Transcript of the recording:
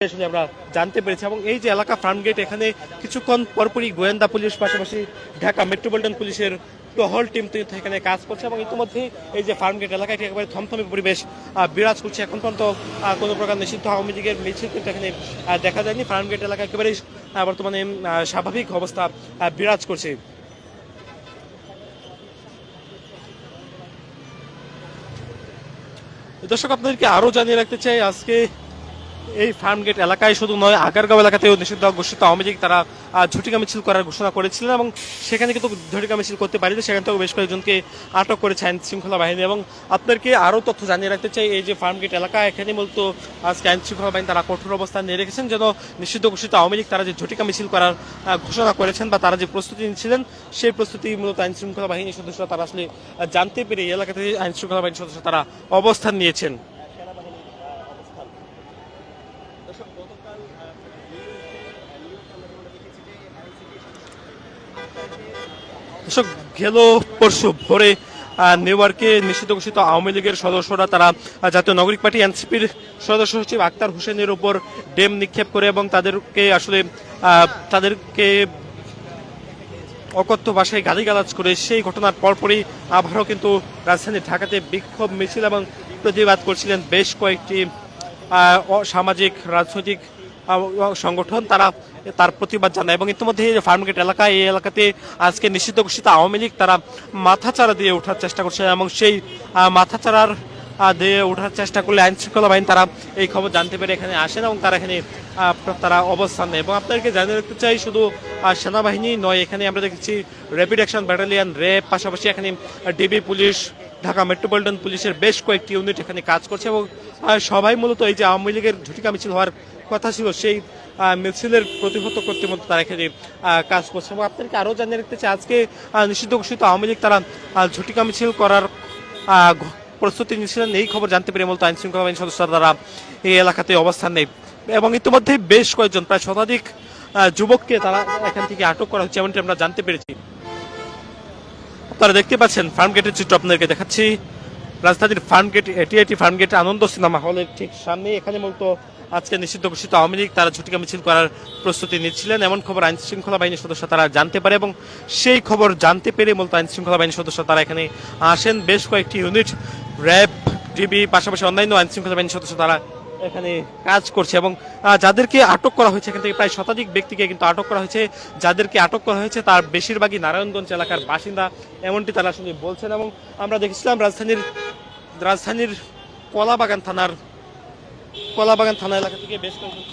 আসলে আমরা জানতে পেরেছি। এবং এই যে এলাকা ফার্মগেট, এখানে কিছুক্ষণ পরপরই গোয়েন্দা পুলিশ পাশাপাশি ঢাকা মেট্রোপলিটন পুলিশের টহল টিম কিন্তু এখানে কাজ করছে। এবং ইতিমধ্যে এই যে ফার্মগেট এলাকায় একেবারে থমথমে পরিবেশ বিরাজ করছে। এখন পর্যন্ত কোনো প্রকার নিষিদ্ধ আওয়ামী লীগের মিছিল কিন্তু এখানে দেখা যায়নি। ফার্মগেট এলাকা একেবারেই বর্তমানে স্বাভাবিক অবস্থা বিরাজ করছে। দর্শক, আপনাদেরকে আরো জানিয়ে রাখতে চাই, আজকে এই ফার্মগেট এলাকায় শুধু নয়, আগারগাঁও এলাকাতেও নিষিদ্ধ ঘোষিত আওয়ামী লীগ তারা ঝটিকা মিছিল করার ঘোষণা করেছিলেন এবং সেখানে কিন্তু ঝটিকা মিছিল করতে পারেনি। সেখান থেকেও বেশ কয়েকজনকে আটক করেছে আইন শৃঙ্খলা বাহিনী। এবং আপনাদেরকে আরও তথ্য জানিয়ে রাখতে চাই, এই যে ফার্মগেট এলাকা, এখানে মূলত আজকে আইন শৃঙ্খলা বাহিনী তারা কঠোর অবস্থান নিয়ে রেখেছেন যেন নিষিদ্ধ ঘোষিত আওয়ামী লীগ তারা যে ঝটিকা মিছিল করার ঘোষণা করেছেন বা তারা যে প্রস্তুতি নিচ্ছিলেন, সেই প্রস্তুতি মূলত আইন শৃঙ্খলা বাহিনীর সদস্যরা তারা আসলে জানতে পেরে এই এলাকাতে আইন শৃঙ্খলা বাহিনীর সদস্য তারা অবস্থান নিয়েছেন। দর্শক, গেল পরশু ভোরে নিউ ইয়র্কে নিষিদ্ধ ঘোষিত আওয়ামী লীগের সদস্যরা তারা জাতীয় নাগরিক পার্টি এনসিপির সদস্য সচিব আক্তার হোসেনের উপর ডেম নিক্ষেপ করে এবং তাদেরকে অকথ্য ভাষায় গালিগালাজ করে সেই ঘটনার পরপরই আবারও কিন্তু রাজধানী ঢাকাতে বিক্ষোভ মিছিল এবং প্রতিবাদ করছিলেন বেশ কয়েকটি সামাজিক রাজনৈতিক সংগঠন, তারা তার প্রতিবাদ জানায়। এবং ইতিমধ্যে ফার্মগেট এলাকা, এই এলাকাতে আজকে নিষিদ্ধ ঘোষিত আওয়ামী লীগ তারা মাথাচাড়া দিয়ে ওঠার চেষ্টা করছে এবং সেই মাথাচাড়ার দিয়ে ওঠার চেষ্টা করলে আইন শৃঙ্খলা বাহিনী তারা এই খবর জানতে পেরে এখানে আসেন এবং তারা এখানে তারা অবস্থান নেয়। এবং আপনাদেরকে জানিয়ে রাখতে চাই, শুধু সেনাবাহিনী নয়, এখানে আমরা দেখেছি র্যাপিড অ্যাকশন ব্যাটালিয়ন, র্যাব, পাশাপাশি এখানে ডিবি পুলিশ, ঢাকা মেট্রোপলিটন পুলিশের বেশ কয়েকটি ইউনিট এখানে কাজ করছে। এবং সবাই মূলত এই যে আওয়ামী লীগের ঝটিকা মিছিল হওয়ার কথা ছিল, সেই মিছিলের প্রতিহত করতে মতো তারা এখানে কাজ করছে। এবং আপনাদেরকে আরও জানিয়ে রাখতে চাই, আজকে নিষিদ্ধ ঘোষিত আওয়ামী লীগ তারা ঝটিকা মিছিল করার প্রস্তুতি নিচ্ছিলেন, এই খবর জানতে পেরে মূলত আইন শৃঙ্খলা বাহিনীর সদস্যরা তারা এই এলাকাতে অবস্থান নেই। এবং ইতিমধ্যে বেশ কয়েকজন, প্রায় শতাধিক যুবককে তারা এখান থেকে আটক করা হচ্ছে এমনটি আমরা জানতে পেরেছি। আপনারা দেখতে পাচ্ছেন ফার্মগেটের চিত্র আপনাদেরকে দেখাচ্ছি। রাজধানীর ফার্মগেট, এটি ফার্মগেট আনন্দ সিনেমা হলের ঠিক সামনে। এখানে মূলত আজকে নিষিদ্ধ ঘোষিত আওয়ামী লীগ তারা ঝটিকা মিছিল করার প্রস্তুতি নিচ্ছিলেন এমন খবর আইন শৃঙ্খলা বাহিনীর সদস্য তারা জানতে পারে। এবং সেই খবর জানতে পেরে মূলত আইন শৃঙ্খলা বাহিনীর সদস্য তারা এখানে আসেন। বেশ কয়েকটি ইউনিট, র্যাব, ডিবি, পাশাপাশি অন্যান্য আইন শৃঙ্খলা বাহিনীর সদস্য তারা এখানে কাজ করছে। এবং যাদেরকে আটক করা হয়েছে, এখান থেকে প্রায় শতাধিক ব্যক্তিকে কিন্তু আটক করা হয়েছে। যাদেরকে আটক করা হয়েছে তার বেশিরভাগই নারায়ণগঞ্জ এলাকার বাসিন্দা এমনটি তারা আসলে বলছেন। এবং আমরা দেখছিলাম রাজধানীর কলাবাগান থানা এলাকা থেকে বেশ কয়েকজন